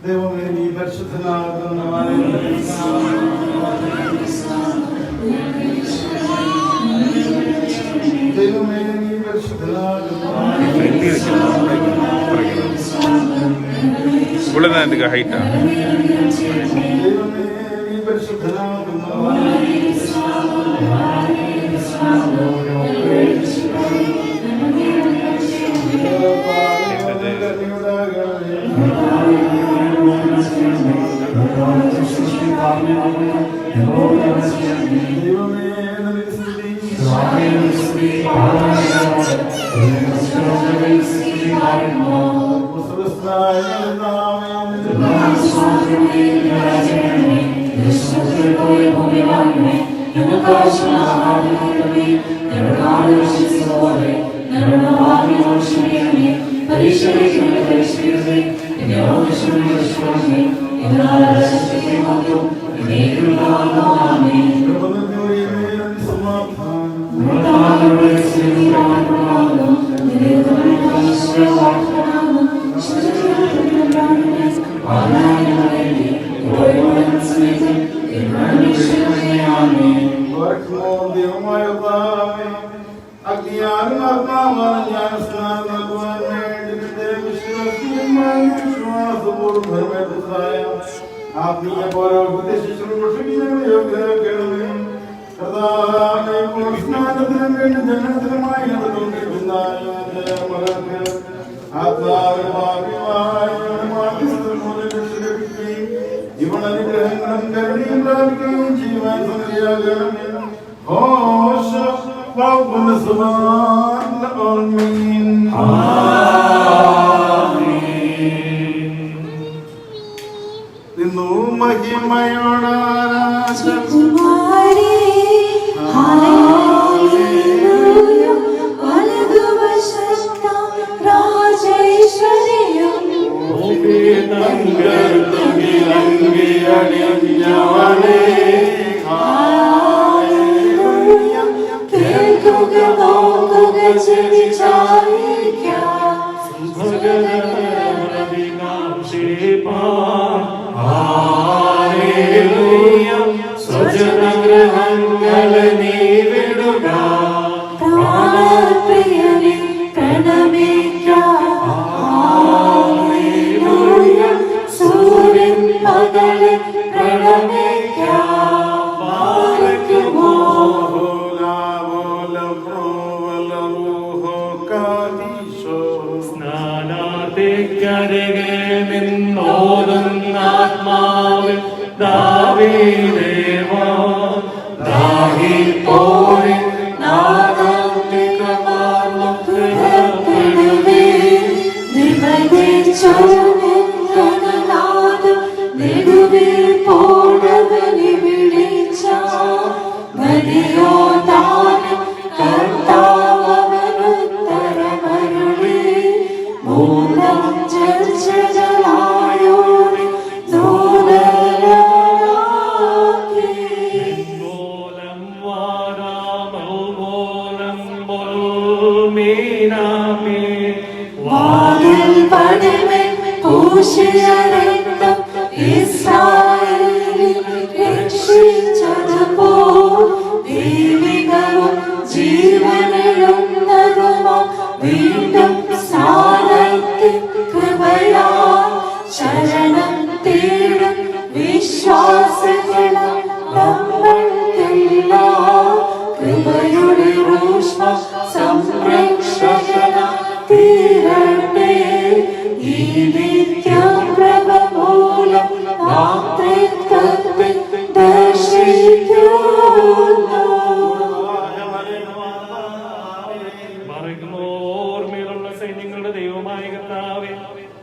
ദൈവമേ നീ പരിശുദ്ധനാകുന്നവനായ ദൈവമേ നീ പരിശുദ്ധനാകുന്ന ഹൈറ്റാ ദൈവമേ നീ പരിശുദ്ധനാകുന്നവനായ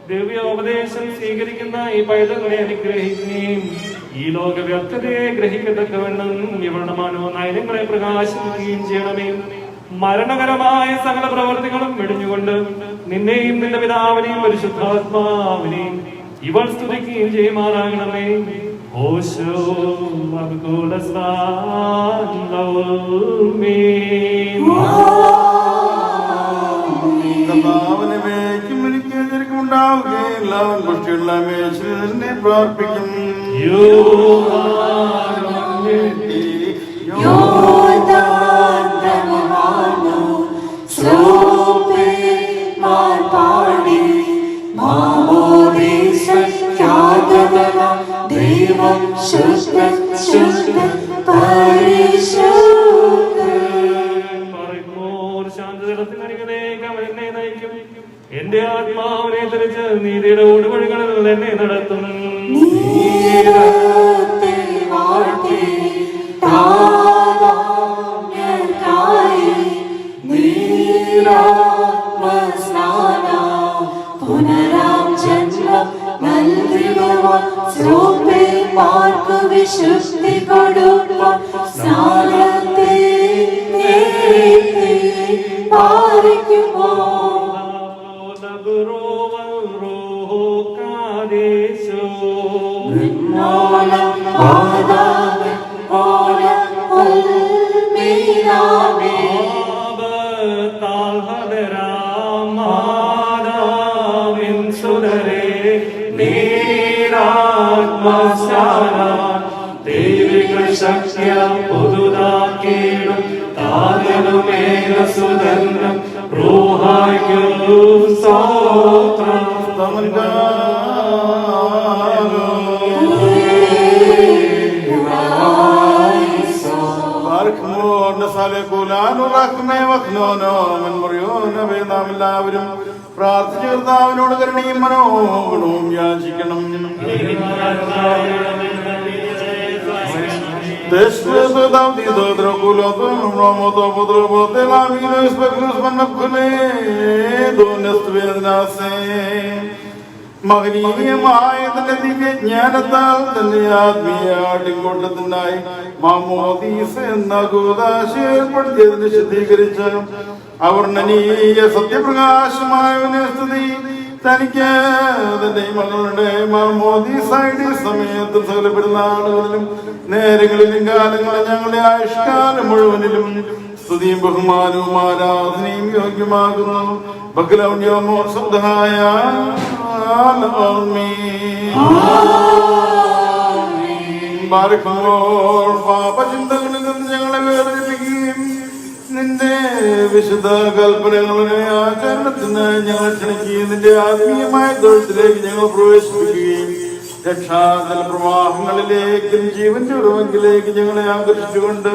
ദിവ്യോപദേശം സ്വീകരിക്കുന്ന ഈ പൈതങ്ങളെ അനുഗ്രഹിക്കുകയും ഈ ലോകവ്യക്തതയെ ഗ്രഹിക്കത്തക്കവണ്ണം ഇവരുടെ മനോനയനങ്ങളെ പ്രകാശിപ്പിക്കുകയും ചെയ്യണമേ. മരണകരമായ സകല പ്രവർത്തികളും വെടിഞ്ഞുകൊണ്ട് നിന്നെയും നിന്റെ പിതാവിനെയും പരിശുദ്ധാത്മാവിനെയും ഇവൾ സ്തുതിക്കുകയും ചെയ്യുമാറാകണമേ. ഓശോ ഉണ്ടാവുകയില്ല. എല്ലാവരും പുഷ്ടിയുള്ള മേശയിൽ തന്നെ പ്രാർത്ഥിക്കും. ദൈവം ശുദ്ധൻ ശുദ്ധൻ എന്റെ ആത്മാവിനെ തിരിച്ച് നീതിയുടെ ഊടുവഴികളിൽ എന്നെ നടത്തും. വിശുദ്ധി കൊടുക്കും സ്നാനത്തെ പാലിക്കുമോ ശക്തിയ പുതുതാക്കിയിടും താരനുമേല സുതന്ത്രം റൂഹായ്ക്കു സ്തോത്രം. എല്ലാവരും പ്രാർത്ഥിച്ച കർത്താവിനോട് കരുണയും മനോഗുണവും യാചിക്കണം. മഹനീയമായ തന്റെ ദിവ്യജ്ഞാനത്താൽ തന്നെ ആത്മീയാട്ടിൻകൂട്ടത്തിനായി മാമോദീസ എന്ന കൂദാശ ഏർപ്പെടുത്തിയതിന് ശുദ്ധീകരിച്ച അവർണ്ണനീയ സത്യപ്രകാശമായവനെ സ്തുതി. തനിക്ക് തന്റെ മകളുടെ മാമോദീസയുടെ സമയത്തും സകല പെരുന്നാളുകളിലും നേരങ്ങളിലും കാലങ്ങളും ഞങ്ങളുടെ ആയുഷ്കാലം മുഴുവനിലും സ്തുതിയും ബഹുമാനവും ആരാധനയും യോഗ്യമാകുന്നു. ബഹുലൗന്യമോ ശബ്ദായ പാപചിന്തകളിൽ നിന്ന് ഞങ്ങളെ വേദനിപ്പിക്കുകയും നിന്റെ വിശുദ്ധ കൽപ്പനകളുടെ ആചരണത്തിന് ഞങ്ങൾ ക്ഷണിക്കുകയും നിന്റെ ആത്മീയമായ തൊഴുത്തിലേക്ക് ഞങ്ങൾ പ്രവേശിപ്പിക്കുകയും രക്ഷാതല പ്രവാഹങ്ങളിലേക്കും ജീവന്റെ ഉറവെങ്കിലേക്ക് ഞങ്ങളെ ആകർഷിച്ചുകൊണ്ട്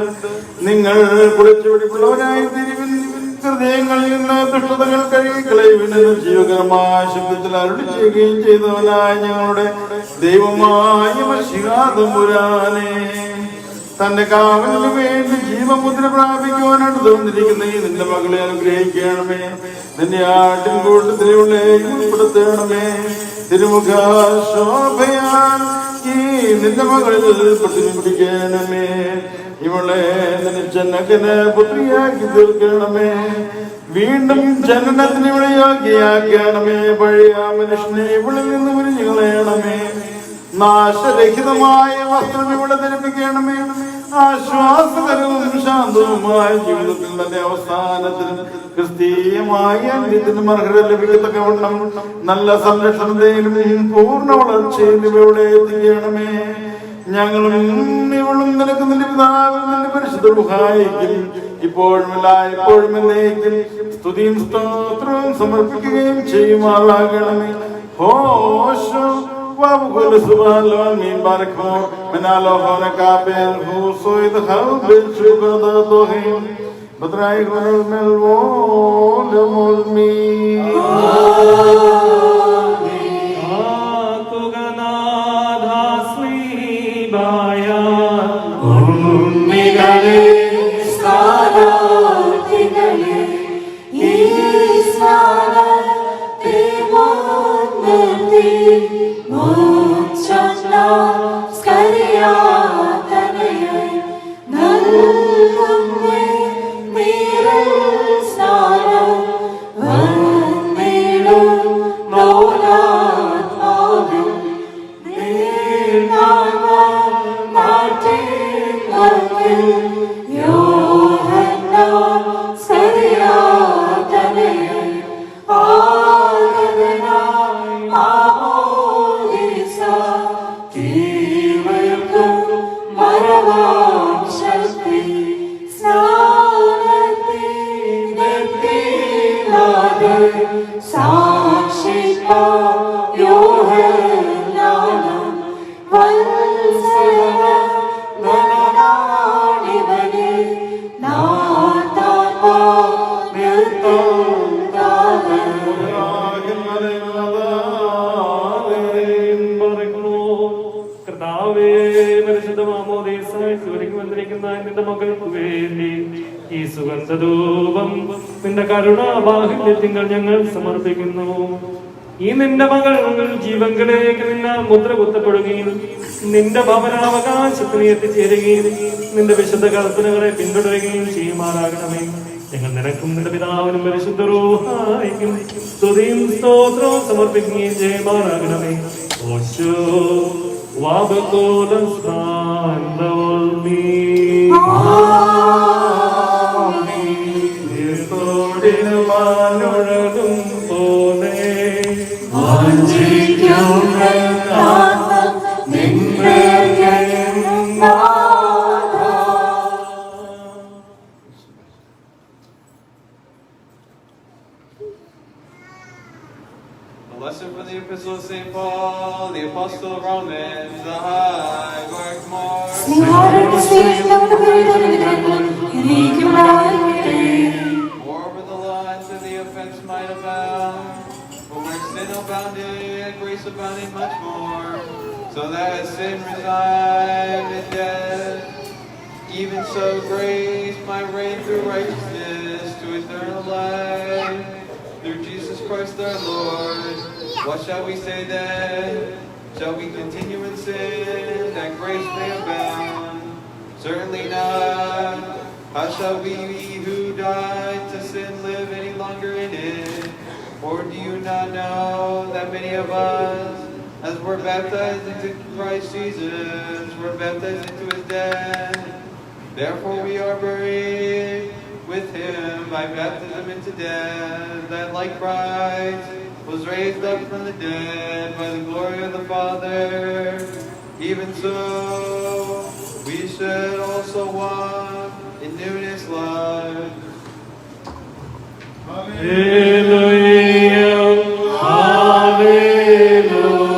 നിങ്ങൾ കുളിച്ചുപിടിപ്പുള്ളവരായി തിരിവിൻ ഹൃദയങ്ങളിൽ നിന്ന് ദുഷ്ടതകൾ കഴുകിക്കളയുവിന് ജീവകരമായ ശബ്ദത്തിൽ അരുളി ചെയ്യുകയും ചെയ്തവനായ ഞങ്ങളുടെ ദൈവമായ മശിഹാതമ്പുരാനെ തന്റെ കാവലിന് വേണ്ടി ജീവമുദ്ര പ്രാപിക്കുവാൻ അടുത്തുകൊണ്ടിരിക്കുന്ന ഈ നിന്റെ മകളെ അനുഗ്രഹിക്കണമേ. നിന്റെ ആട്ടിൻ കൂട്ടത്തിലുള്ളേയും ഉൾപ്പെടുത്തണമേ. തിരുമുഖ ശോഭയാൽ ഈ നിന്റെ മകളിൽ പ്രതിബിംബിക്കണമേ. ഇവളെ ജനകന് പുത്രിയാക്കി തീർക്കണമേ. വീണ്ടും ജനനത്തിന് ഇവിടെ യോഗ്യയാക്കണമേ. പഴയ മനുഷ്യനെ ഇവളിൽ നിന്ന് ഉരിഞ്ഞു കളയണമേ. നാശരഹിതമായ വസ്ത്രം ഇവിടെ ധരിപ്പിക്കണമേ. ആശ്വാസകരവും ശാന്തവുമായ ജീവിതത്തിൽ തന്റെ അവസാനത്തിനും ക്രിസ്തീയമായ അന്ത്യത്തിനും അർഹത ലഭിക്കത്തക്കവണ്ണം നല്ല സംരക്ഷണതയിലും പൂർണ്ണ വളർച്ചയിലും ഇവിടെ എത്തിക്കണമേ. ഞങ്ങളും ഇവളും നിനക്ക് നിന്റെ പിതാവിൽ നിന്റെ പരിശുദ്ധ റുഹായിക്കും ഇപ്പോഴും എല്ലായ്പ്പോഴും എന്നേക്കും സ്തുതിയും സ്തോത്രവും സമർപ്പിക്കുകയും ചെയ്യുമാറാകണമേ. ഹോശോ وابقل سبحان الله من باركه من الله هناك بين هو صيد خلب الشقد ضهين بدرايك من الملون الملمي No സാക്ഷിപ്പായോഹന്നാനം വത്സരനാണിവനെ കർത്താവേ, പരിശുദ്ധ മാമോദീസായി വന്നിരിക്കുന്ന നിന്റെ മകൾക്ക് വേണ്ടി ഈ സുഗന്ധധൂപം നിന്റെ കരുണാബാഹുല്യത്തിങ്കൾ ഞങ്ങൾ സമർപ്പിക്കുന്നു. ഈ നിന്റെ മകൾ ജീവങ്കിലേക്ക് നിന്നെ മുദ്ര കുത്തപ്പെടുകയും നിന്റെ ഭവനാവകാശത്തിന് എത്തിച്ചേരുകയും നിന്റെ വിശുദ്ധ കൽപ്പനകളെ പിന്തുടരുകയും ചെയ്യുമാറാകണമേ. ഞങ്ങൾ നിനക്കും നിന്റെ പിതാവിനും പരിശുദ്ധ റൂഹായിക്കും സ്തുതിയും സ്തോത്രവും സമർപ്പിക്കുകയും ചെയ്യുമാറാകണമേ. ഓശോ ും പോലെ A lesson from the Epistle of St. Paul, the Apostle of Romans, the High Guard Moreover, the law unto the offense might abound, but where sin abounded, grace abounded much more, so that as sin resigned in death, even so grace might reign through righteousness to eternal life, through Jesus Christ our Lord. What shall we say then? Shall we continue in sin, that grace may abound? Certainly not. How shall we who died to sin live any longer in it? Or do you not know that many of us, as were baptized into Christ Jesus, were baptized into his death? Therefore we are buried with him by baptism into death, that like Christ was raised up from the dead by the glory of the Father, even so we should also walk in newness life. Hallelujah, hallelujah.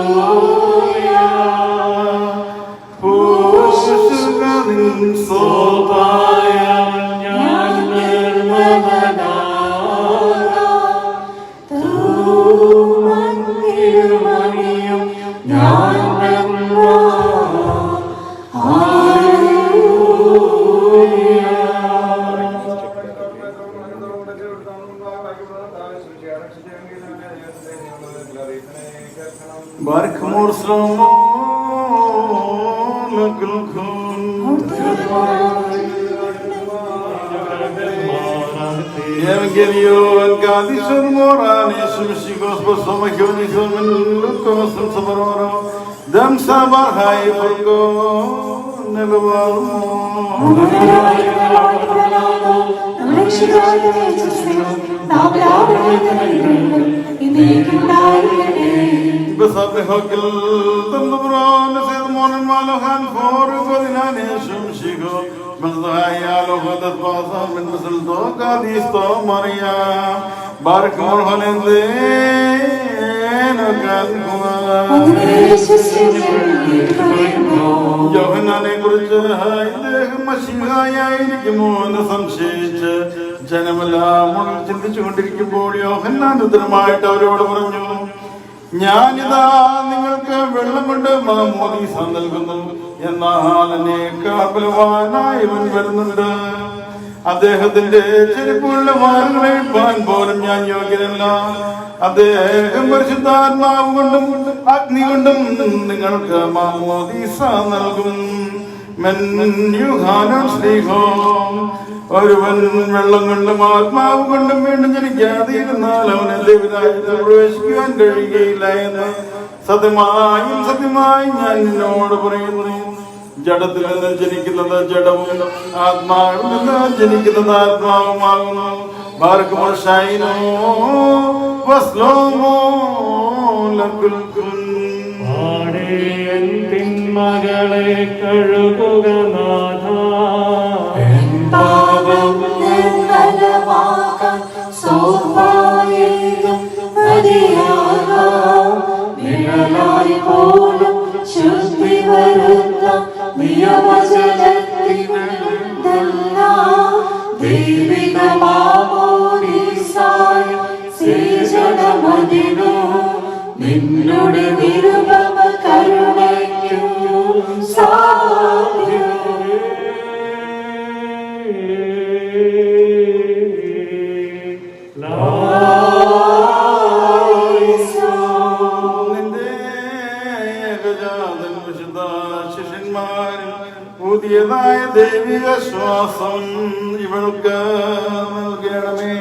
Barkmur Slomo Lakulkun Evangelion Gadishur Morani Shumshikos Bosomakionism Lukos and Samaroro Dam Sabahai Furgo Nelavaro Beside Hokil, the Lubron, the Sedmon and Malahan for Godinani Shumshigo, Mazayalo, the Pasam and Masaldoka, the Sto Maria, Barkmor Holende, Johanna Gurja, Mashihaya, Kimon, some shade, Janamala, Chundikibodio, Hanan, the Might of ഞാനിതാ നിങ്ങൾക്ക് വെള്ളം കൊണ്ട് മാമോദീസ നൽകുന്നു എന്നാൽ അനേകബലവാനായി ഇവൻ വരുന്നുണ്ട്. അദ്ദേഹത്തിന്റെ ചെരുപ്പുള്ള വാരങ്ങളെ പാൻ പോലും ഞാൻ യോഗ്യനല്ല. അദ്ദേഹം പരിശുദ്ധാത്മാവ് കൊണ്ടും അഗ്നി കൊണ്ടും നിങ്ങൾക്ക് മാമോദീസ നൽകും. ഒരുവൻ വെള്ളം കൊണ്ടും ആത്മാവ് കൊണ്ടും വീണ്ടും ജനിക്കാതിരുന്നാൽ അവൻ എന്റെ വിരാജ്യത്തിൽ പ്രവേശിക്കുവാൻ കഴിയുകയില്ല എന്ന് സത്യമായും സത്യമായും ഞാൻ നിന്നോട് പറയുന്നു. ജഡത്തിൽ നിന്ന് ജനിക്കുന്നത് ജഡവും ആത്മാവിൽ നിന്ന് ജനിക്കുന്നത് ആത്മാവുമാകുന്നു. ബാർക്കുമോ വസ്ലോമോ ലകുൽകുൻ മകളെ കഴുകുക നാഥ പാപം നിർമ്മലമാക്കാൻ സോപ്പായേക ശുദ്ധി വരുന്ന നിയമജലത്തിനെല്ലാം ദൈവികമാമോദീസായ സേചനമതിനു നിന്നുടെ നിരുപമ കരുണയ്ക്കു സാധ്യം. പുതിയതായ ദൈവിക ശ്വാസം ഇവൾക്ക് നൽകണമേ.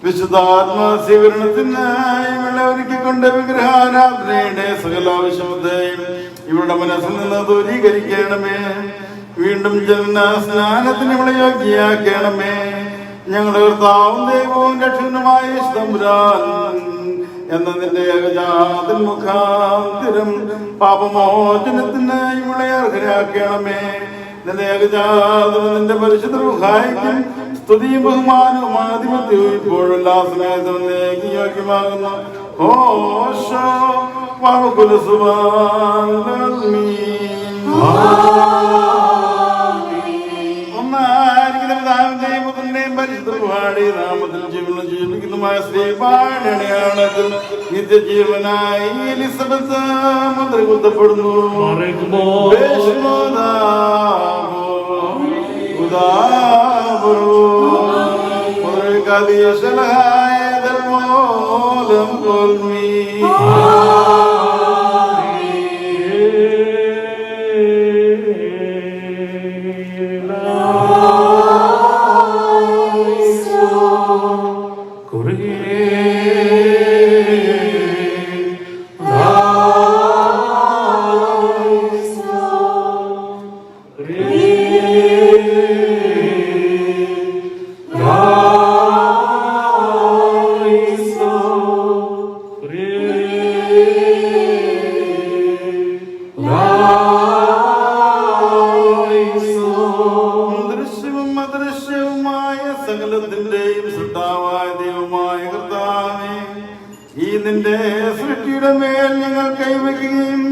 വിശുദ്ധാത്മസ്വീകരണത്തിനായി ഇവളെ ഒരുക്കിക്കൊണ്ട് വിഗ്രഹാരാധനയുടെ സകല ആവശ്യമതയും ഇവളുടെ മനസ്സിൽ നിന്ന് ദൂരീകരിക്കണമേ. വീണ്ടും ജലന സ്നാനത്തിന് ഇവളെ യോഗ്യയാക്കണമേ. ഞങ്ങളുടെ കർത്താവും ദൈവവും രക്ഷകനുമായ തമ്പുരാൻ എന്ന നിന്റെ ഏകജാതൻ മുഖാന്തരം പാപമോചനത്തിന് ഇവളെ അർഹരാക്കണമേ. നിന്റെ ഏകജാതൻ നിന്റെ പരിശുദ്ധ മുഖായിക്കും സ്തുതിയും ബഹുമാനവും ആധിപത്യവും ഇപ്പോഴും എല്ലാ സ്നേഹത്തിനും യോഗ്യമാകുന്നു. ഓശോ നിത്യജീവനായി എലിസബത്ത് മുദ്ര കുത്തപ്പെടുന്നു. സകലത്തിന്റെയും സൃഷ്ടാവായ ദൈവമായ കർത്താവേ, ഈ നിന്റെ സൃഷ്ടിയുടെ മേൽ ഞങ്ങൾ കൈവയ്ക്കുകയും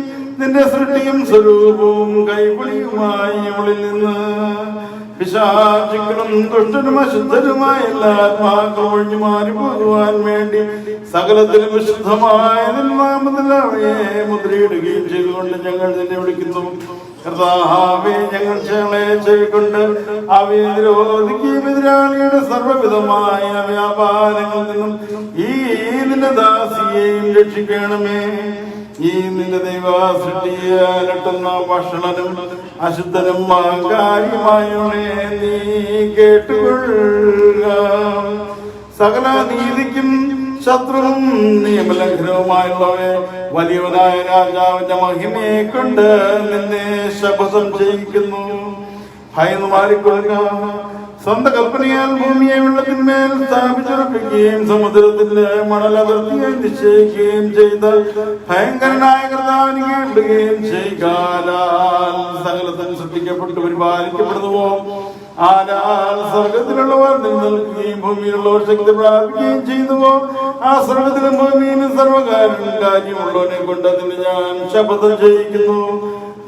നിന്റെ സൃഷ്ടിയും സ്വരൂപവും കൈപ്പൊളിയുമായി ഞങ്ങളിൽ നിന്ന് പിശാചുക്കളും ദുഷ്ടനും അശുദ്ധരുമായ എല്ലാ ആത്മാക്കളും ഒഴിഞ്ഞു മാറി പോകുവാൻ വേണ്ടി സകലത്തിലും വിശുദ്ധമായ നാമത്തിലവയെ മുദ്രയിടുകയും ചെയ്തുകൊണ്ട് ഞങ്ങൾ നിന്നെ വിളിക്കുന്നു. കർത്താവേ, ഞങ്ങൾ ഞങ്ങളെ ചെവിക്കൊണ്ട് അവയെ നിരോധിക്കുകയും എതിരാളിയുടെ സർവ്വവിധമായ വ്യാപാരങ്ങളിൽ നിന്നും ഈ നിന്റെ ദാസിയെയും രക്ഷിക്കണമേ. ഈ നിന്റെ ദൈവ സൃഷ്ടിയെ അലട്ടുന്ന ഭക്ഷണനും അശുദ്ധനും കാര്യമായോണേ നീ കേട്ടുകൊള്ളുക. സകല നീതിക്കും ശത്രുവും നിയമലംഘനവുമായുള്ളവയെ വലിയവനായ രാജാവിന്റെ മഹിമയെ കൊണ്ട് നിന്നെ ശപഥം ചെയ്യിക്കുന്നു. ഭയന്ന് മാറിക്കൊള്ളുക. സ്വന്തം കൽപ്പനയാൽ ഭൂമിയെ വെള്ളത്തിന്മേൽ സ്ഥാപിച്ചുറപ്പിക്കുകയും സമുദ്രത്തിന്റെ മണലതിർത്തിയായി നിശ്ചയിക്കുകയും ചെയ്ത ഭയങ്കരനായ കർത്താവിനെ കേൾക്കുകയും ചെയ്താൽ സകലത്തിൽ സൃഷ്ടിക്കപ്പെട്ട് പരിപാലിക്കപ്പെടുന്നുവോ? ആരാൽ സ്വർഗത്തിലുള്ളവർ നിൽക്കുകയും ഭൂമിയിലുള്ളവർ ശക്തി പ്രാപിക്കുകയും ചെയ്യുന്നുവോ? ആ സ്വർഗത്തിലും ഭൂമിയിലും സർവകാര്യമുള്ളവനെ കൊണ്ട് അതിന് ഞാൻ ശപഥം ചെയ്യിക്കുന്നു.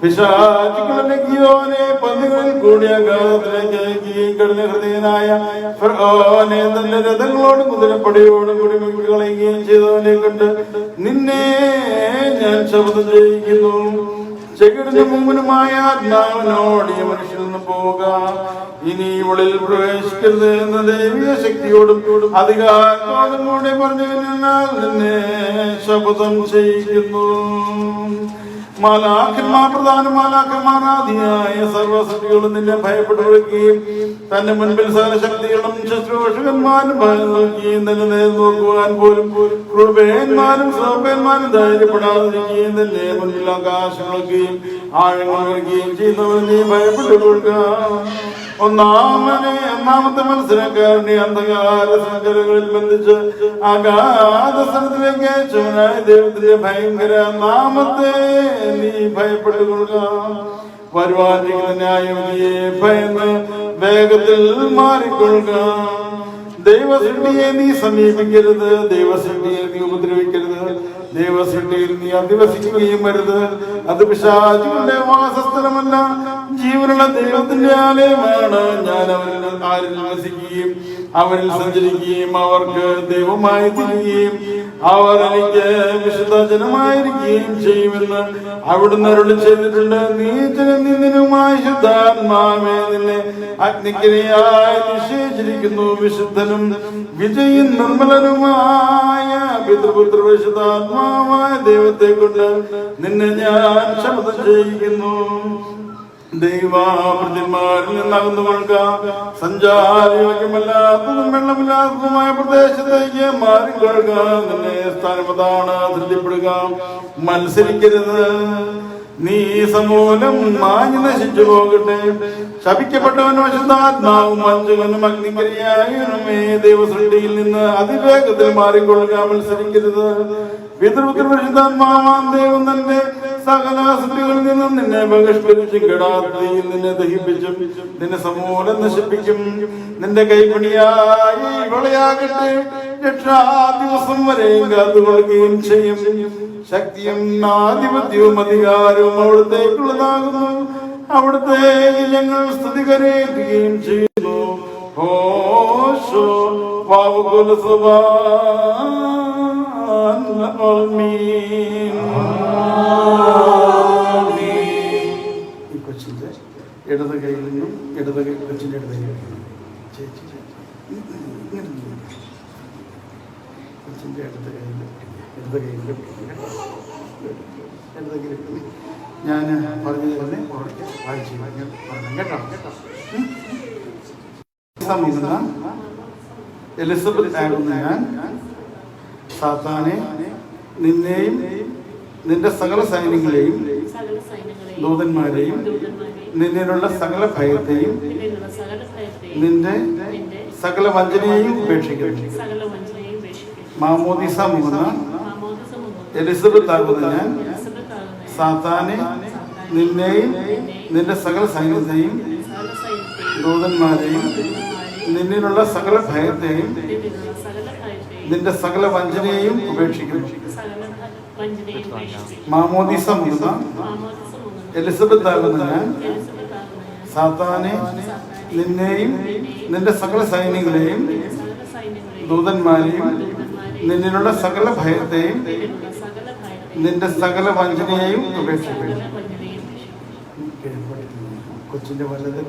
പിശാചുക്കളെ പന്നികളിൽ കൂടി അഗാധത്തിലേക്ക് കഠിന ഹൃദയനായ ഫറവോനെ തന്റെ രഥങ്ങളോടും കുതിരപ്പടയോടും കൂടി കളയുകയും ചെയ്തവനെ കൊണ്ട് നിന്നെ ഞാൻ ശപഥം ചെയ്യിക്കുന്നു. ചെകിടിന് മുമ്പിനുമായ ആത്മാവിനോട് ഈ മനുഷ്യനിൽ നിന്ന് പോവുക. ഇനി ഇവളിൽ പ്രവേശിക്കരുത് എന്ന ദൈവിക ശക്തിയോടും അധികാരത്തോടും കൂടി പറഞ്ഞതിനാൽ നിന്നെ ശപഥം ചെയ്യിക്കുന്നു. മാലാഖന്മാർ പ്രധാന മാലാഖന്മാരാദിയായ സർവസൃഷ്ടികളും നിന്നെ ഭയപ്പെട്ടു വിളിക്കുകയും തന്റെ മുൻപിൽ സകല ശക്തികളും ശുശ്രൂഷകന്മാരും ഭയം നോക്കുകയും തന്നെ നേരം നോക്കുവാൻ പോലും കൃപേന്മാരും സൗപേന്മാരും ധൈര്യപ്പെടാതിരിക്കുകയും തന്നെ മുൻപിൽ ആകാശങ്ങളൊക്കെയും ആഴങ്ങൾ നൽകുകയും ചെയ്യുന്നവർ നീ ഭയപ്പെട്ടു കൊടുക്കുക. ഒന്നാമത്തെ മത്സരക്കാരനെ അന്ധകാര സഞ്ചരകളിൽ ബന്ധിച്ച് അഗാധ സ്ഥലത്തിലേക്ക് അയച്ചവനായ ദൈവത്തിന്റെ ഭയങ്കര നാമത്തെ നീ ഭയപ്പെട്ടു കൊള്ളുക. വരുവാനിരിക്കുന്ന ന്യായവിധിയെ ഭയന്ന് വേഗത്തിൽ മാറിക്കൊള്ളുക. ദൈവസൃഷ്ടിയെ നീ സമീപിക്കരുത്, ദൈവസൃഷ്ടിയെ നീ ഉപദ്രവിക്കരുത്, ദൈവസൃഷ്ടിയിൽ നീ അധിവസിക്കുകയും വരുത്. അത് പിശാചുകളുടെ വാസസ്ഥലമല്ല, ജീവനുള്ള ദൈവത്തിന്റെ ആലയമാണ്. ഞാൻ ആരിൽ വസിക്കുകയും അവരിൽ സഞ്ചരിക്കുകയും അവർക്ക് ദൈവമായി തീരുകയും അവർ എനിക്ക് വിശുദ്ധ ജനമായിരിക്കുകയും ചെയ്യുമെന്ന് അവിടുന്ന് അരുളി ചെയ്തിട്ടുണ്ട്. നീ ജനനിന്ദനുമായ ശുദ്ധാത്മാവേ, നിന്നെ അഗ്നിക്കിരയായി നിശ്ചയിച്ചിരിക്കുന്നു. വിശുദ്ധനും വിജയും നിർമ്മലനുമായ പിതൃപുത്ര വിശുദ്ധാത്മാവായ ദൈവത്തെ കൊണ്ട് നിന്നെ ഞാൻ ശപഥം ചെയ്യിക്കുന്നു. ദൈവഭൃത്യന്മാരിൽ നിന്നകന്നു കൊള്ളുക, സഞ്ചാരയോഗ്യമല്ലാത്തതും വെള്ളമില്ലാത്തതുമായ പ്രദേശത്തേക്ക് മാറിക്കൊള്ളുക. നിന്നെ സ്ഥാനമതാണ് ധൃതിപ്പെടുക, മത്സരിക്കരുത്. നീ സമൂലം മാഞ്ഞു നശിച്ചു പോകട്ടെ. ശപിക്കപ്പെട്ടവനും അശുദ്ധാത്മാവും വഞ്ചകനും അഗ്നിക്രിയായുമേ, ദൈവസൃഷ്ടിയിൽ നിന്ന് അതിവേഗത്തിൽ മാറിക്കൊള്ളുക, മത്സരിക്കരുത്. പിതൃപുത്ര പരിശുദ്ധാത്മാവാം ദൈവം തന്റെ സകല സൃഷ്ടികളിൽ നിന്നും നിന്നെ ബഹിഷ്കരിച്ചും കെടാത്തയിൽ നിന്നെ ദഹിപ്പിച്ചും നിന്നെ സമൂലം നശിപ്പിക്കും. നിന്റെ കൈപ്പണിയായി വിളയാകട്ടെ, രക്ഷാദിവസം വരെയും കാത്തുകൊള്ളുകയും ചെയ്യും. ശക്തിയും ആധിപത്യവും അധികാരവും അവിടുത്തേക്കുള്ളതാകുന്നു. അവിടുത്തെ ഞങ്ങൾ സ്തുതി കരയേറ്റുകയും ചെയ്യുന്നു. ഹോശോ വാവുകുലസുബാ ഈ കൊച്ചിന്റെ ഇടത് കയ്യിൽ നിന്നും കൊച്ചിന്റെ ഇടത് കയ്യിൽ ചേച്ചി കൊച്ചിന്റെ ഇടത് കയ്യിൽ ഞാൻ പറഞ്ഞു തന്നെ വായിച്ചു കേട്ടോ. എലിസബത്ത് ആകുന്ന ഞാൻ സാത്താനെ, നിന്നെയും നിന്റെ സകല സൈന്യങ്ങളെയും ദൂതന്മാരെയും നിന്നിലുള്ള സകല ഭയത്തെയും നിന്റെ സകല വഞ്ചനയെയും ഉപേക്ഷിക്കുന്നു. മാമോദീസ മുഖന എലിസബത്ത് ആകുന്ന ഞാൻ സാത്താനെ, നിന്നെയും നിന്റെ സകല സൈന്യത്തെയും ദൂതന്മാരെയും നിന്നിലുള്ള സകല ഭയത്തെയും നിന്റെ സകല വഞ്ചനയെയും ഉപേക്ഷിക്കുന്നു. മാമോദീസ മുഖന എലിസബത്ത് ആകുന്ന ഞാൻ സാത്താനെ, നിന്നെയും നിന്റെ സകല സൈന്യങ്ങളെയും ദൂതന്മാരെയും നിന്നിലുള്ള സകല ഭയത്തെയും നിന്റെ സകല വഞ്ചനയെയും ഉപേക്ഷിക്കുന്നു. കൊച്ചിന്റെ വലത്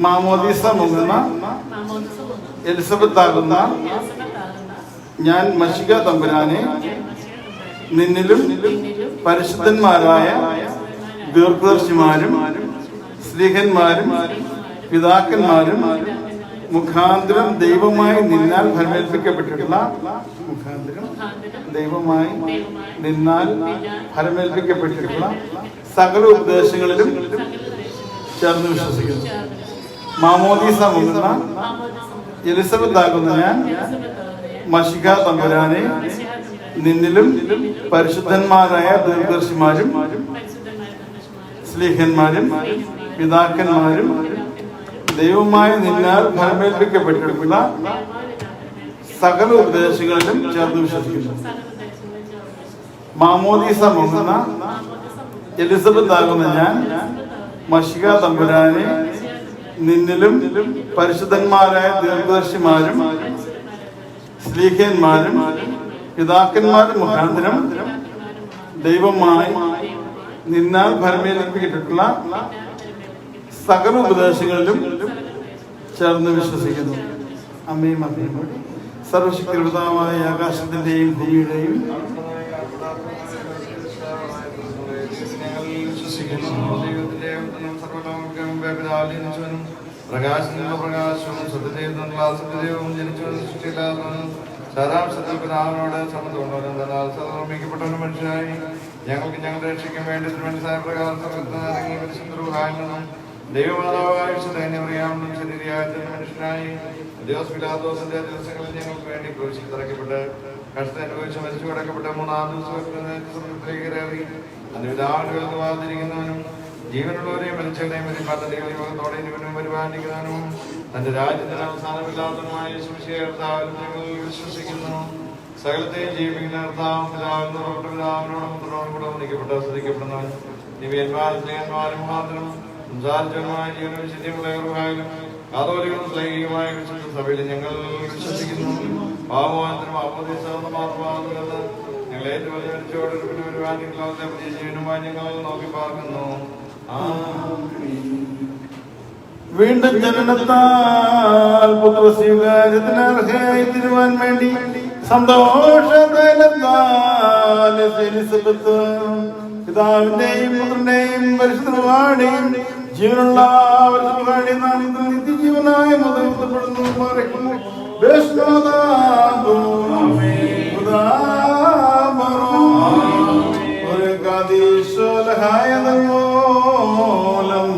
മാമോദീസ മുഖന എലിസബത്ത് ആകുന്ന ഞാൻ മശിക തമ്പുരാനെ, നിന്നിലും പരിശുദ്ധന്മാരായ ദീർഘദർശിമാരും സ്ലീഹന്മാരും പിതാക്കന്മാരും മുഖാന്തരം ദൈവമായി നിന്നാൽ ഫലമേൽപ്പിക്കപ്പെട്ടിട്ടുള്ള സകല ഉപദേശങ്ങളിലും ചേർന്ന് വിശ്വസിക്കുന്നു. മാമോദീസ മുഖന എലിസബത്ത് ആകുന്ന ഞാൻ മശിക തമ്പുരാനെ, നിന്നിലും പരിശുദ്ധന്മാരായ ദീർഘദർശിമാരും സ്ലീഹന്മാരും പിതാക്കന്മാരും ദൈവമായി നിന്നാൽ ഫലമേൽപ്പിക്കപ്പെട്ടിട്ടുള്ള സകല ഉപദേശങ്ങളിലും ചേർന്ന് വിശ്വസിക്കുന്നു. മാമോദീസ മുഖന എലിസബത്ത് ആകുന്ന ഞാൻ മശിക തമ്പുരാനെ, നിന്നിലും പരിശുദ്ധന്മാരായ ദീർഘദർശിമാരും സ്ലീഹന്മാരും പിതാക്കന്മാരും മുഖാന്തരം ദൈവമായി നിന്നാൽ ഫലമേൽപ്പിക്കപ്പെട്ടിട്ടുള്ള സകല ഉപദേശങ്ങളിലും ചേർന്ന് വിശ്വസിക്കുന്നു. അമ്മയും അമ്മയും സർവശക്തികൃതമായ ആകാശത്തിന്റെയും ഭൂമിയുടെയും പ്രകാശത്തിനുള്ള പ്രകാശവും സത്യദൈവത്തിനുള്ള സത്യദൈവവും ജനിച്ചവനും സൃഷ്ടിയില്ലാത്തവനും സാരാംശത്തിൽ പിതാവിനോട് സമത്വമുള്ളവനും എന്നാൽ സർവ്വമിക്കപ്പെട്ടവനും മനുഷ്യനായി ഞങ്ങൾക്ക് ഞങ്ങളുടെ രക്ഷയ്ക്കും വേണ്ടി മനസ്സായ പ്രകാരം ഇറങ്ങി പരിശുദ്ധനും ദൈവമാതാവായ വിശുദ്ധനെയും ശരീരയായ മനുഷ്യനായി ദിവസമില്ലാത്തോസിന്റെ ദിവസങ്ങളിൽ ഞങ്ങൾക്ക് വേണ്ടി ക്രൂശിൽ തറയ്ക്കപ്പെട്ട് കഷ്ടം അനുഭവിച്ച് മരിച്ചു കിടക്കപ്പെട്ട മൂന്നാം ദിവസം അന്ന് പിതാവിനുകൾക്ക് വാതിരിക്കുന്നവനും ജീവനുള്ളവരെയും മനുഷ്യരെയും പദ്ധതികളോടെ ഇവനും പരിപാലിക്കാനും തന്റെ രാജ്യത്തിന് അവസാനമില്ലാത്തതുമായ സുവിശേഷത്താലും ഞങ്ങൾ വിശ്വസിക്കുന്നു. സകലത്തെയും ജീവിക്കുന്ന കർത്താവും പിതാവിനോടും പുത്രനോടും കൂടെ ഒന്നിക്കപ്പെട്ട് ശ്രദ്ധിക്കപ്പെടുന്നു. ദിവ്യന്മാരും സ്നേഹന്മാരും മാത്രം സംസാരിച്ചതുമായ ജീവനും വിശുദ്ധിയുള്ള കാതോലികളും സ്ലൈംഗികമായ വിശുദ്ധ സഭയിൽ ഞങ്ങൾ വിശ്വസിക്കുന്നു. പാപവാനത്തിനും അപ്പോദീസമാർപ്പാകുന്നത് ഞങ്ങൾ ഏറ്റവും മരിച്ചോട് പരിപാലികളെ പുതിയ ജീവനുമായി ഞങ്ങൾ നോക്കി പാർക്കുന്നു. വീണ്ടും ജനനത്താൽ പുത്രസ്വീകാര്യത്തിന് അർഹയായി തീരുവാൻ വേണ്ടി സന്തോഷതൈലത്താൽ എലിസബത്ത് പിതാവിന്റെയും പുത്രന്റെയും പരിശുദ്ധവാണിയും ജീവനുള്ള നിത്യജീവനായ മുതൽപ്പെടുന്നു ഒരു കാതീശ്വലഹായ മൂലം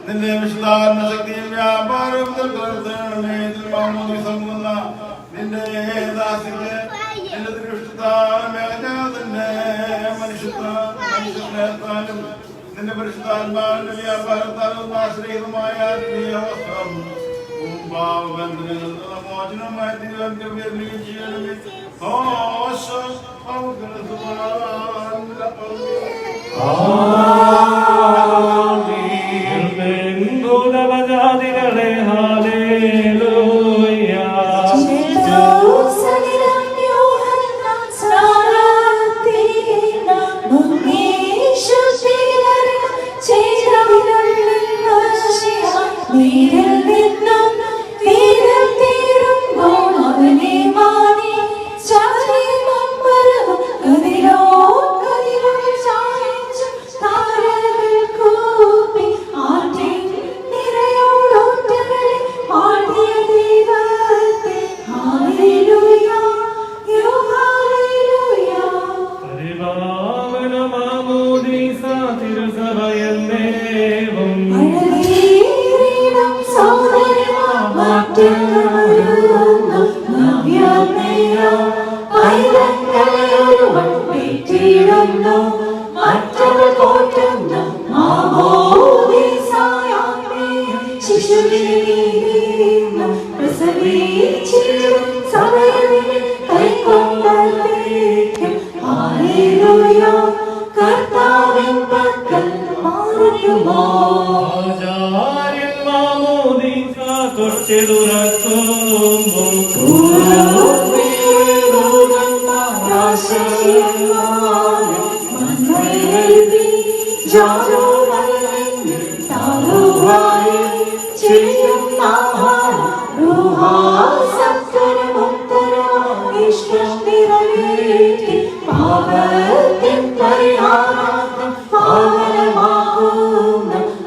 നിന്റെ വിശുദ്ധാത്മ ശക്തിയും വ്യാപാരത്തിൽ നിന്റെ ദാസിക്ക് നിന്റെ ദൃഷ്ടത്താലും മനുഷ്യത്താലും നിന്റെ പരിശുദ്ധാത്മാവിന്റെ വ്യാപാരത്താലും ആശ്രയിതമായ ആത്മീയവസ്ത്രം മോചനമായി ചെയ്യണമേ. ഭൂതപജാതികളെ ഹല്ലേലൂയ.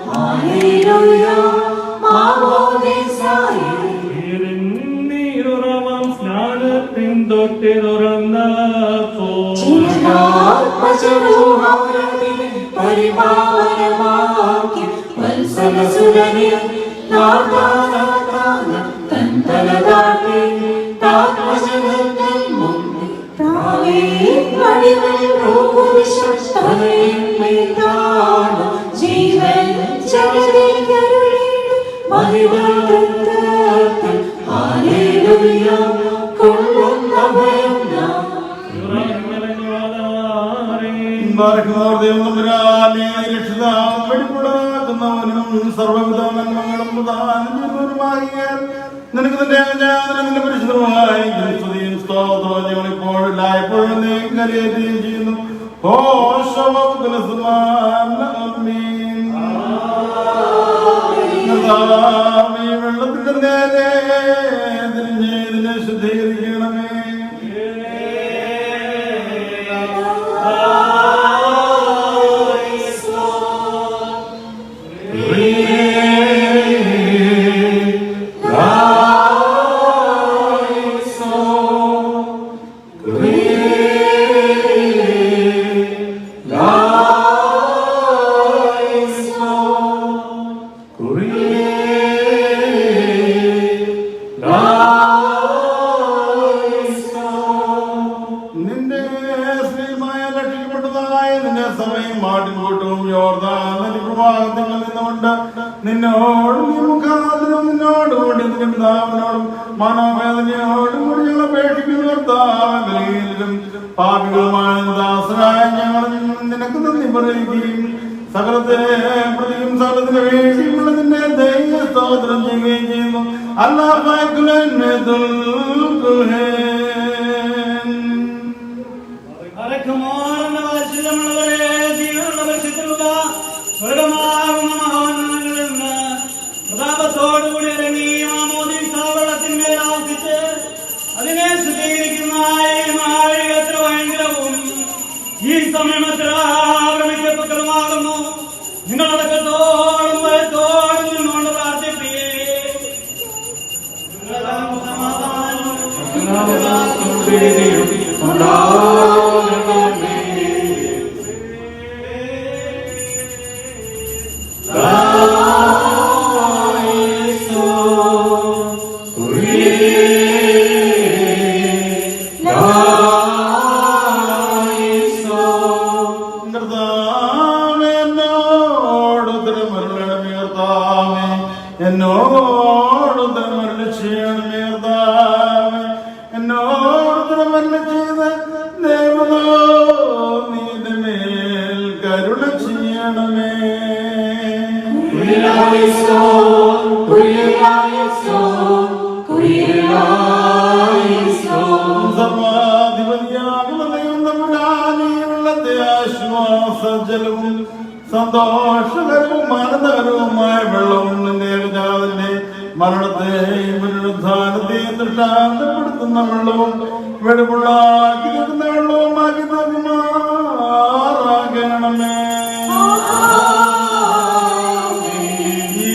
Hallelujah. ആത്മജരൂഹാരതിനെ പരിപാവനമാക്കി വത്സലസുരനെ നാഥാനാഥാന തന്തലതാട്ടി താത്മജനത്തിൽ മുമ്പി പ്രാവേവടിവൽ റൂപവിശ്വസ്തനേതാണ ജീവൻ ജഗതികരുളിയുടെ മഹിമവൃത്തത്തിൽ ഹല്ലേലൂയ കൊള്ളുന്ന ഭയം നാം വെളിപ്പെടാക്കുന്നവനും സർവവിധ നന്മകളും പ്രധാനമായ നിനക്ക് തന്നെ പരിശുദ്ധമായ സ്തോത്രം ഇപ്പോഴും എല്ലായ്പ്പോഴും കരയേറ്റുകയും ചെയ്യുന്നു. വെള്ളത്തിന്റെ നേരെ തിരിഞ്ഞ് ഇതിനെ ശുദ്ധീകരിക്കണമേ. നിന്റെ സ്ത്രീമായ രക്ഷിക്കപ്പെട്ടതായ നിന്റെ സമയം മാട്ടിൻകൂട്ടും യോർദാൻ നദി പ്രവാഹത്തിൽ നിന്നുകൊണ്ട് നിന്നോടും നീ മുഖാന്തരം നിന്നോടുകൂടി നിന്റെ പിതാവിനോടും മനോവേദനയോടും കൂടി ഞങ്ങൾ അപേക്ഷിക്കുന്നവരും പാപികളുമായ ദാസനായ ഞങ്ങൾ നിനക്ക് നന്ദി പറയുകയും സകലത്തെ പ്രതിയും സകലത്തിന് വേണ്ടിയുള്ള നിന്റെ ദൈവ സ്തോത്രം ചെയ്യുകയും ചെയ്യുന്നു. പ്രതാപത്തോടുകൂടി ഇറങ്ങി വെള്ളത്തിന്മേൽ ആവർത്തിച്ച് അതിനെ ശുദ്ധീകരിക്കുന്ന എത്ര ഭയങ്കരവും ഈ സമയം എത്ര ഭ്രമിക്കപ്പെട്ടതുമാകുന്നു. നിങ്ങളടക്കത്തോടും ഭയത്തോടും നിന്നുകൊണ്ട് പ്രാർത്ഥിപ്പിക്കേ. ആശ്വാസജലവും സന്തോഷകരവും ആനന്ദകരവുമായ വെള്ളവും നിന്റെ ഏകജാതന്റെ മരണത്തെയും പുനരുദ്ധാനത്തെയും ദൃഷ്ടാന്തപ്പെടുത്തുന്ന വെള്ളവും വെടിപ്പുള്ളാക്കി നിൽക്കുന്ന വെള്ളവുമാക്കി നൽകുമാറാകണമേ. ഈ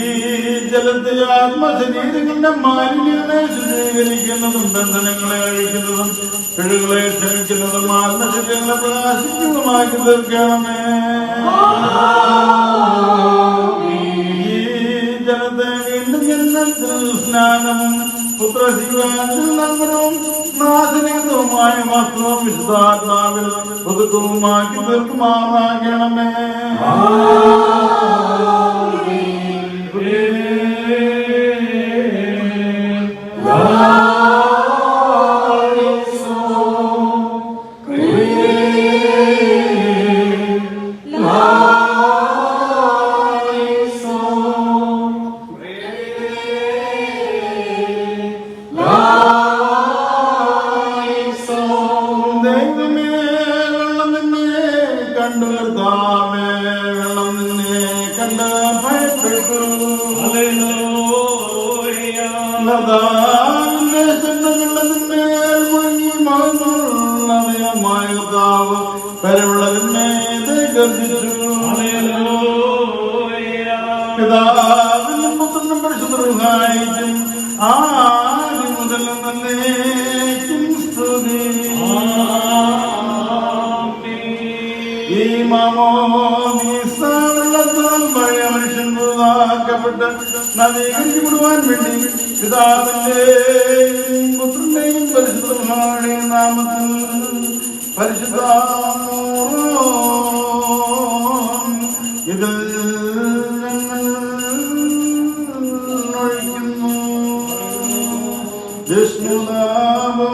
ജലത്തെ ആത്മശരീരങ്ങളുടെ മാലിന്യങ്ങളെ ശുദ്ധീകരിക്കുന്നതും ബന്ധനങ്ങളെ അഴിക്കുന്നതും പിഴകളെ ക്ഷമിക്കുന്നതും ആത്മശരീരങ്ങളെ പ്രകാശിക്കുന്നതുമാക്കി തീർക്കണമേ. ഈ ജലത്തെ വീണ്ടും ജന്മത്തിൽ സ്നാനവും പുത്രശിവാനിൽ നഗരവും നാശനീതവുമായ വസ്ത്രവും വിശുദ്ധാത്മാവിൽ പുതുക്കവുമാക്കി തീർക്കുമാറാകണമേ. പിതാവിനും പുത്രനും പരിശുദ്ധരുമായിട്ടും ആദ്യം മുതൽ നന്നേക്കും സ്തുതി. ഈ മാമോദീസാവെള്ളത്താൽ പഴയ മനുഷ്യൻ പുതുതാക്കപ്പെട്ട് നവീകരിക്കപ്പെടുവാൻ വേണ്ടി പിതാവിന്റെയും പുത്രന്റെയും പരിശുദ്ധന്മാരുടെയും നാമത്തിൽ പരിശുദ്ധ ഇതിൽ ഞങ്ങൾ ഒഴിക്കുന്നു. വിഷ്ണുനാമോ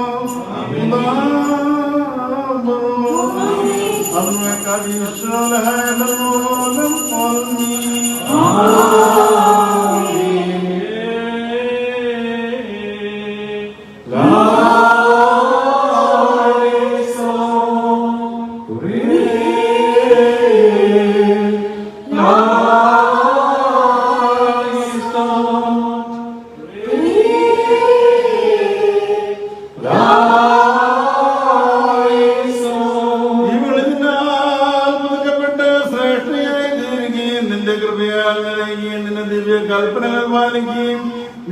കൽപ്പനകൾ പാലിക്കുകയും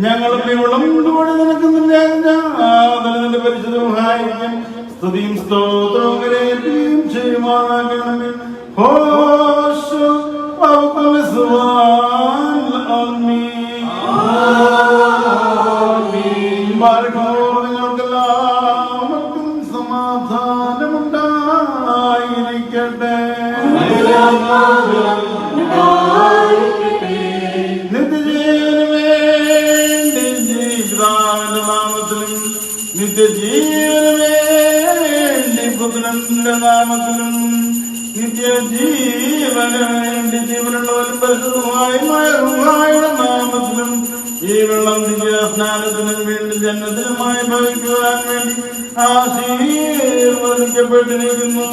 ഞങ്ങളും ഇവളും കൊണ്ടുപോയി നിനക്ക് നിന്റെ പരിശുദ്ധമായിരിക്കും സ്തുതിയും സ്തോത്രവും കരയേറ്റുകയും ചെയ്യുമാറാകണമേ. നിങ്ങൾക്കെല്ലാവർക്കും സമാധാനമുണ്ടായിരിക്കട്ടെ. നിത്യജീവന് വേണ്ടി പുത്രന്റെ നാമത്തിലും നിത്യജീവന് വേണ്ടി ജീവനുള്ളവരും പരിശുദ്ധമായുടെ നാമത്തിലും ഈ വെള്ളം സ്നാനത്തിനും വീണ്ടും ജന്മത്തിനുമായി ഭവിക്കുവാൻ വേണ്ടി ആശീർവദിക്കപ്പെട്ടിരിക്കുന്നു.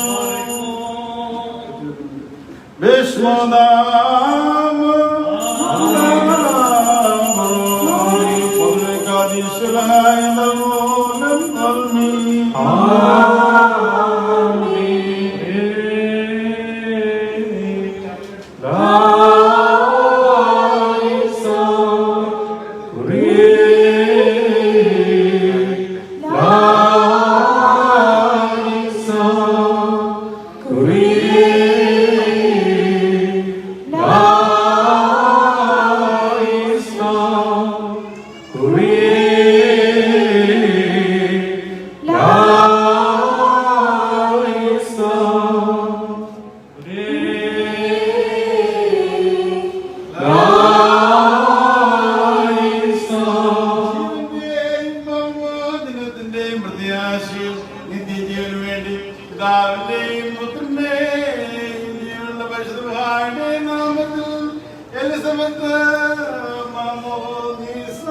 നിത്യജീവന് വേണ്ടി പിതാവിന്റെയും പുത്രന്റെയും ജീവനുള്ള പരിശുദ്ധന്മാരുടെയും നാമത്തിൽ എലിസബത്ത് മാമോദീസ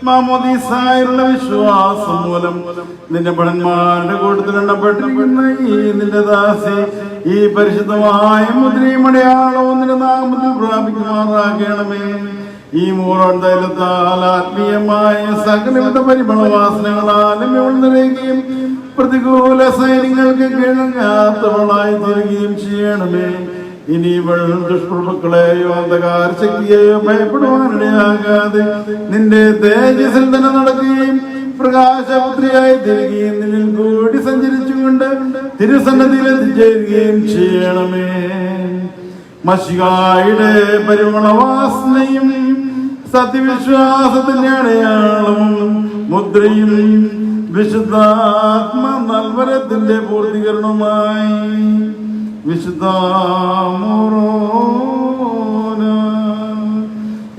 മാമോദീസായുള്ള വിശ്വാസം മൂലം നിന്റെ ഭടന്മാരുടെ കൂട്ടത്തിൽ എണ്ണപ്പെട്ടിരിക്കുന്ന ഈ നിന്റെ ദാസി ഈ പരിശുദ്ധമായ മുദ്രയും അടയാളവും നിന്റെ നാമത്തിൽ പ്രാപിക്കുമാറാക്കണമേ. ഈ മൂറോൺ തൈലത്താൽ ആത്മീയമായ സകലവിധ പരിമളവാസനകളാലും ഇവൾ നിറയുകയും പ്രതികൂല സൈന്യങ്ങൾക്ക് കിഴങ്ങാത്തവളായി തീരുകയും ചെയ്യണമേ. ഇനി ഇവൾ ദുഷ്പ്രഭുക്കളെയോ അന്ധകാര ശക്തിയെയോ ഭയപ്പെടുവാനിടയാകാതെ നിന്റെ തേജസ്സിൽ തന്നെ നടക്കുകയും പ്രകാശപുത്രിയായി തിരികെയും നിന്നിൽ കൂടി സഞ്ചരിച്ചുകൊണ്ട് തിരുസന്നതിയിൽ എത്തിച്ചേരുകയും ചെയ്യണമേ. മശിഹായുടെ പരിമളവാസനയും സത്യവിശ്വാസത്തിന്റെ അടയാളവും മുദ്രയും വിശുദ്ധാത്മ നൽവരത്തിന്റെ പൂർത്തീകരണവുമായി വിശുദ്ധ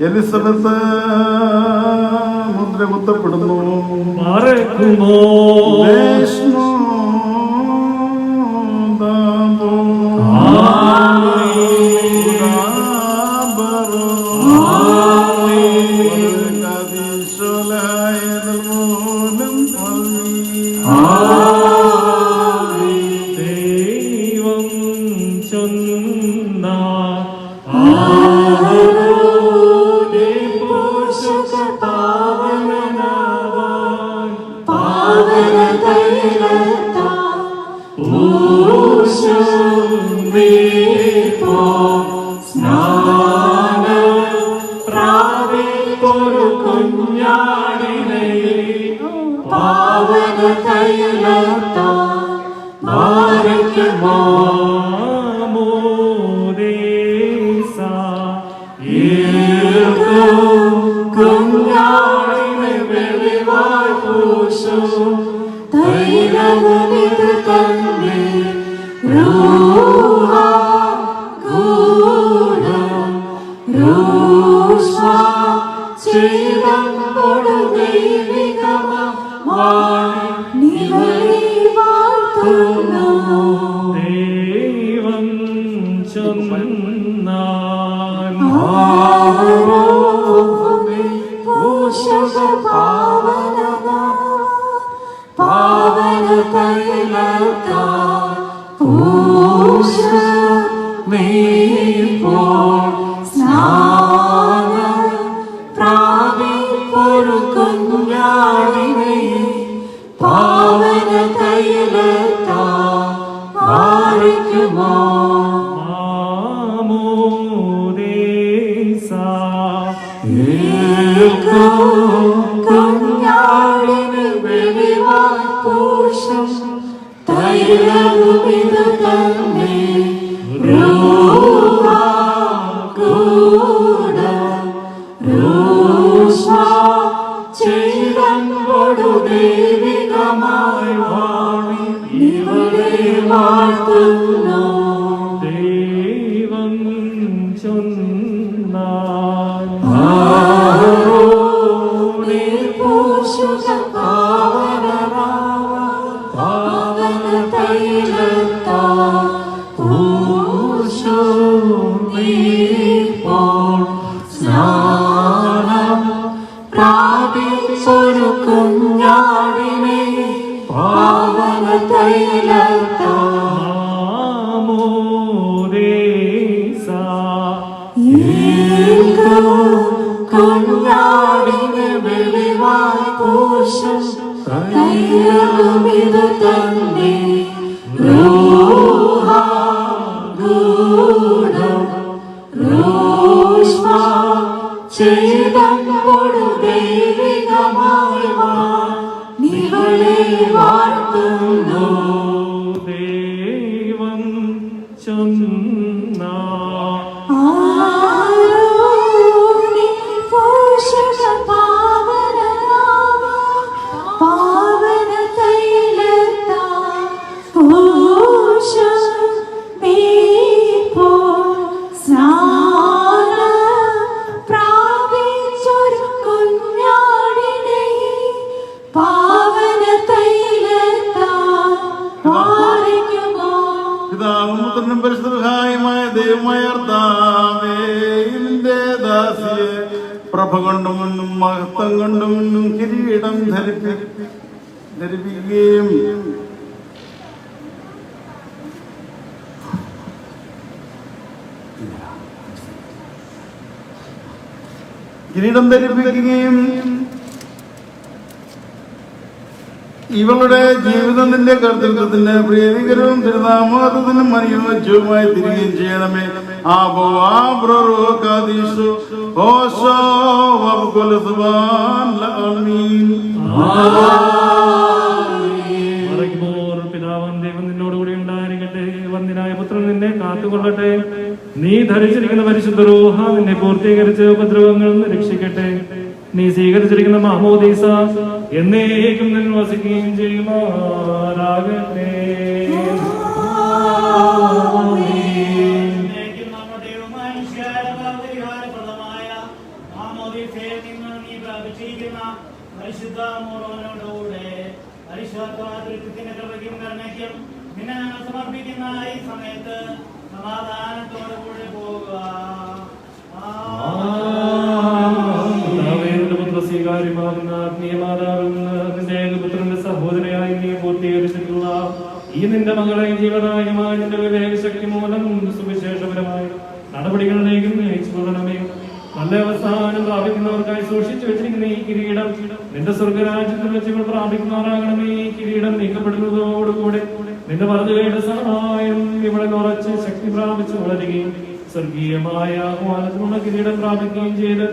എലിസബത്ത് മുദ്ര കുത്തപ്പെടുന്നു. ദൈവം ചൊന്ന ദൈവം ചൊന്നാൻ ദൈവം ചൊന്നാൻ ദൈവം ചൊന്നാൻ പിതാവും പരിശുദ്ധമായ ദൈവമായ കർത്താവേ, നിന്റെ ദാസിയെ പ്രഭ കൊണ്ടും മഹത്വം കൊണ്ടും കിരീടം ധരിപ്പിക്കുകയും ഇവളുടെ ജീവിതത്തിന്റെ കർത്തൃത്വത്തിന് പ്രീതികരവും തിരുനാമത്തിനും അനുയോജ്യവുമായി തിരികെയും ചെയ്യണമേ. പിതാവാം ദൈവം നിന്നോടുകൂടി ഉണ്ടായിരിക്കട്ടെ. വന്ദനായ പുത്രൻ നിന്നെ കാത്തുകൊള്ളട്ടെ. നീ ധരിച്ചിരിക്കുന്ന പരിശുദ്ധ റൂഹ നിന്നെ പൂർത്തീകരിച്ച് ഉപദ്രവങ്ങളിൽ നിന്ന് രക്ഷിക്കട്ടെ. നീ സ്വീകരിച്ചിരിക്കുന്ന മാമോദീസ എന്നേക്കും നിൻ വസിക്കുകയും ചെയ്യുമാറാകട്ടെ. പരിശുദ്ധ മോറോനോടുകൂടെ പരിശുദ്ധത്തിന് കൃപയ്ക്കും കരുണയ്ക്കും നിന്നെ ഞങ്ങൾ സമർപ്പിക്കുന്ന ഈ സമയത്ത് സമാധാനത്തോടുകൂടി പോകുക. സ്വീകാര്യമാകുന്ന ആത്മീയമാതാവിൽ നിന്ന് നിന്റെ ഏകപുത്രന്റെ സഹോദരയായി നീ പൂർത്തീകരിച്ചിട്ടുള്ള ഈ നിന്റെ മകളെ ജീവദായകമായ നിന്റെ വിവേകശക്തി മൂലം സുവിശേഷപരമായ നടപടികളിലേക്ക് നയിച്ചുകൊള്ളണമേ. നല്ല അവസാനം പ്രാപിക്കുന്നവർക്കായി സൂക്ഷിച്ചു വെച്ചിരിക്കുന്ന ഈ കിരീടം നിന്റെ സ്വർഗരാജ്യത്തിൽ വെച്ച് പ്രാപിക്കുന്നവരാകണമേ. ഈ കിരീടം നീക്കപ്പെടുന്നതോടുകൂടെ നിന്റെ വലതുകൈയുടെ സഹായം ഇവിടെ ഉറച്ച് ശക്തി പ്രാപിച്ചു വളരുകയും സ്വർഗീയമായ ആഹ്വാനത്തിനുള്ള കിരീടം പ്രാപിക്കുകയും ചെയ്ത്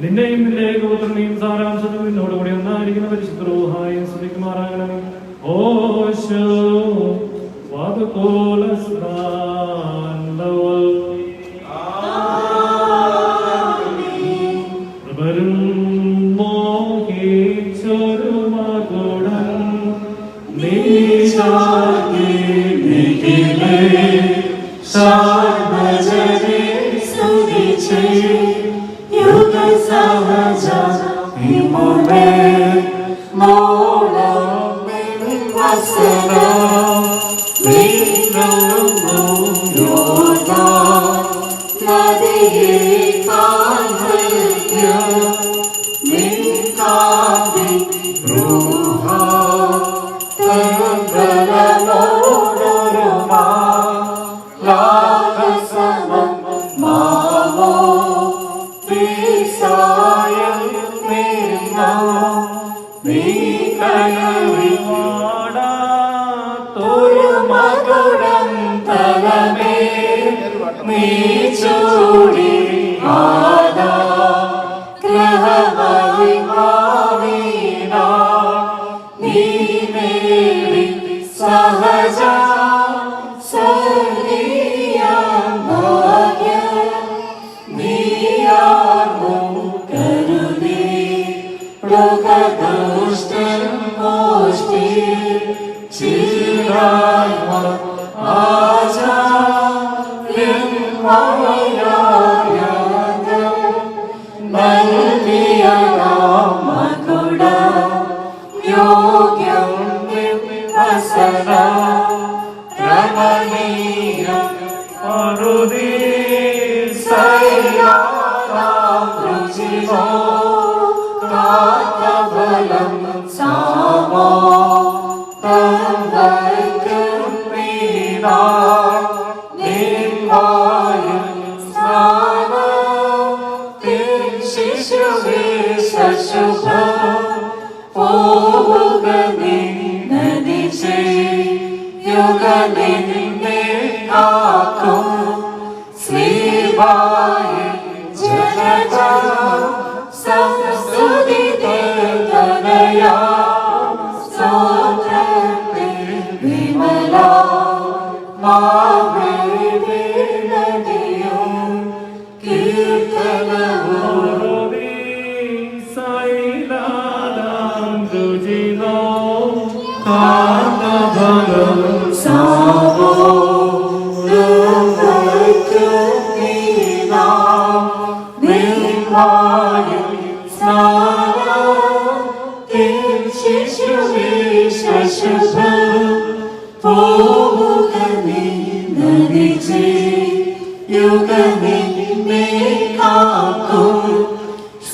നിന്നെയും നിന്റെ ഏകപുത്രനെയും സാരാംശത്തിൽ നിന്നോടുകൂടി ഒന്നായിരിക്കുന്ന പരിശുദ്ധ റൂഹായും സ്തുതിക്കുമാറാകണമേ. ഓശോ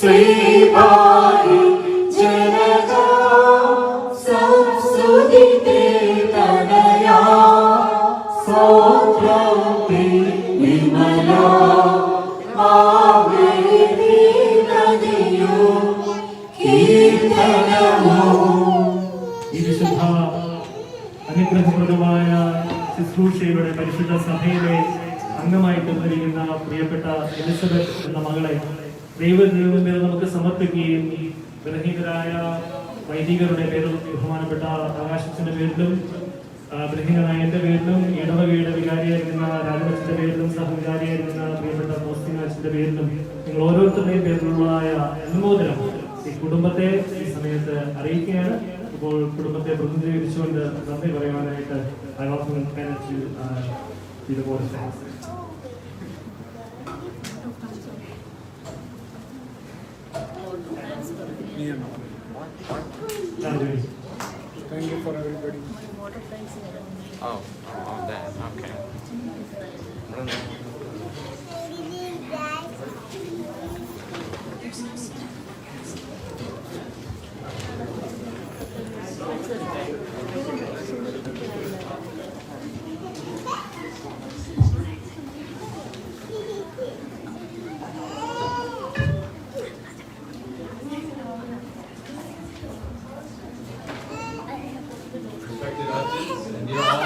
Sri അനുഗ്രഹപ്രദമായ ശുശ്രൂഷയുടെ പരിശുദ്ധ സഭയിലെ അംഗമായി തീർന്നിരിക്കുന്ന പ്രിയപ്പെട്ട എലിസബത്ത് എന്ന മകളെ ദൈവത്തിൽ നമുക്ക് സമർപ്പിക്കുകയും ബലഹീനരായ വൈദികരുടെ പേരിൽ ബഹുമാനപ്പെട്ട ആകാശത്തിന്റെ പേരിലും ബലഹീനനായ എൻ്റെ പേരിലും ഇടവകയുടെ വികാരിയായിരുന്ന രാജവച്ചന്റെ പേരിലും സഹവികാരിയായിരുന്ന പ്രിയപ്പെട്ട മോസ്തിനാച്ചിന്റെ പേരിലും നിങ്ങൾ ഓരോരുത്തരുടെയും പേരിലുള്ളതായ അനുമോദനം ഈ കുടുംബത്തെ ഈ സമയത്ത് അറിയിക്കുകയാണ്. ഇപ്പോൾ കുടുംബത്തെ പ്രതിനിധീകരിച്ചുകൊണ്ട് നന്ദി പറയാനായിട്ട് ഇതുപോലെ Thank you for everybody. Oh, that. Okay. Respected husbands and dear all,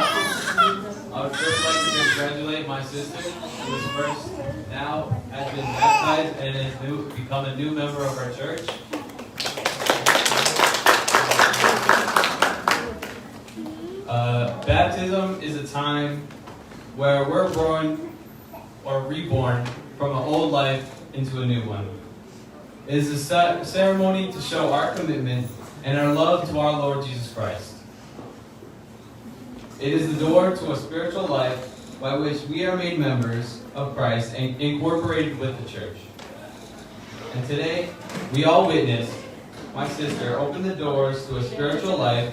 I would first like to congratulate my sister, who is first now has been baptized and has become a new member of our church. Baptism is a time where we're born or reborn from an old life into a new one. It is a ceremony to show our commitment and our love to our Lord Jesus Christ. It is the door to a spiritual life by which we are made members of Christ and incorporated with the church. And today, we all witnessed my sister open the doors to a spiritual life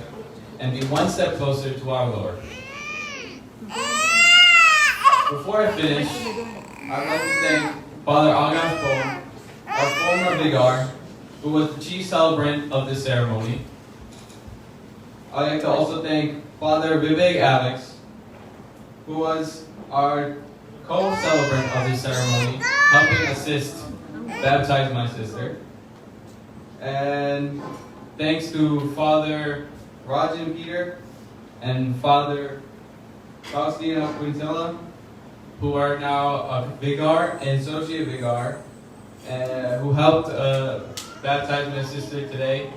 and be one step closer to our Lord. Before I finish, I'd like to thank Father Agas Bohm, our former vicar, who was the chief celebrant of this ceremony. I'd like to also thank Father Vivek Alex, who was our co-celebrant of this ceremony, helping assist baptize my sister. And thanks to Father Rajan Peter and Father Faustina Quintella, who are now a vicar and associate vicar, who helped baptize my sister today.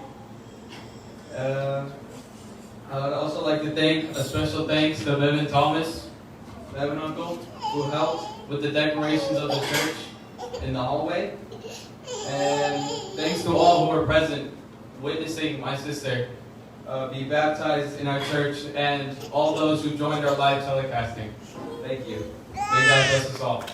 I would also like to thank a special thanks to Bevan Thomas, Bevan Uncle, who helped with the decorations of the church in the hallway. And thanks to all who were present witnessing my sister be baptized in our church and all those who joined our live telecasting. Thank you. May God bless us all.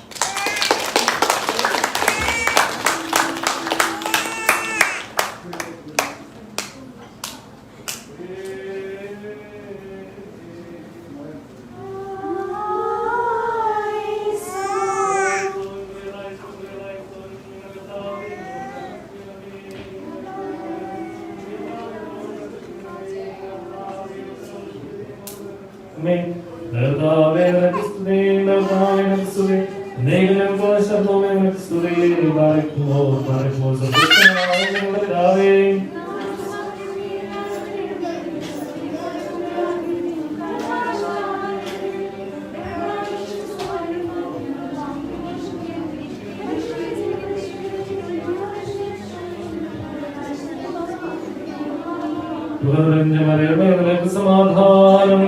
സമാധാനം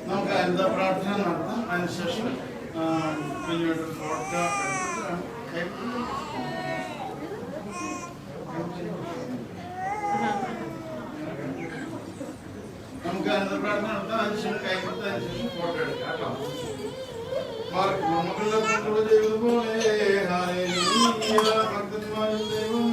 നമുക്ക് എന്താ പ്രാർത്ഥന നടത്താം. അതിനുശേഷം കുഞ്ഞുമായിട്ട് photo നമുക്ക് എന്താ പ്രാർത്ഥന നടത്താം. അതിനുശേഷം കൈകൊടുത്ത് അതിനുശേഷം ഫോട്ടോ എടുക്കാം കേട്ടോ. മക്കളുടെ ഫോട്ടോ ചെയ്തതുപോലെ ഭക്തന്മാരും ദൈവം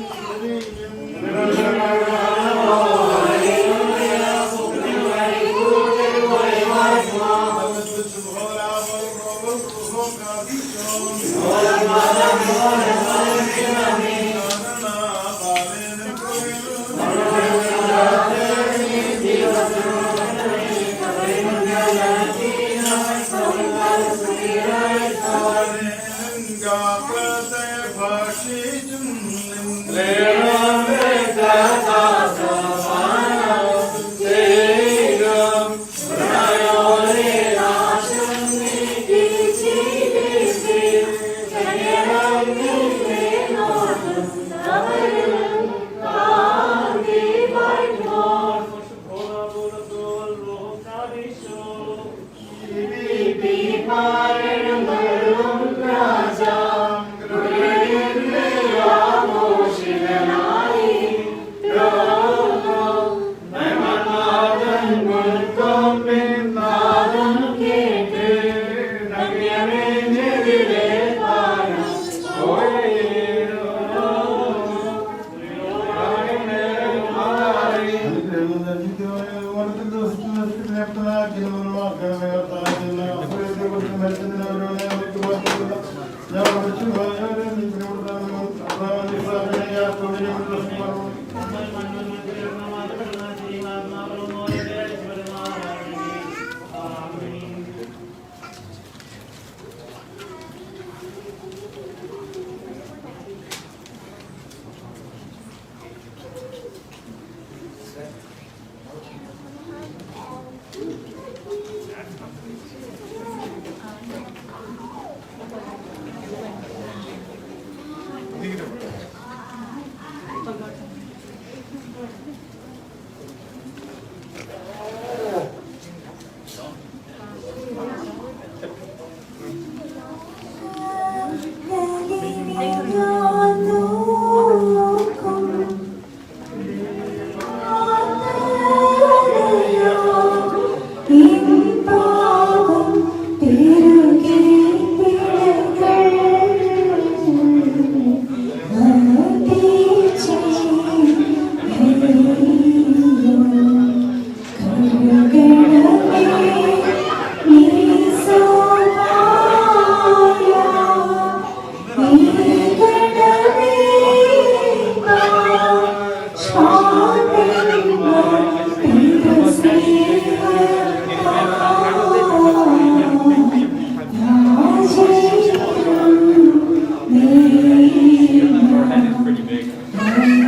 Pretty big.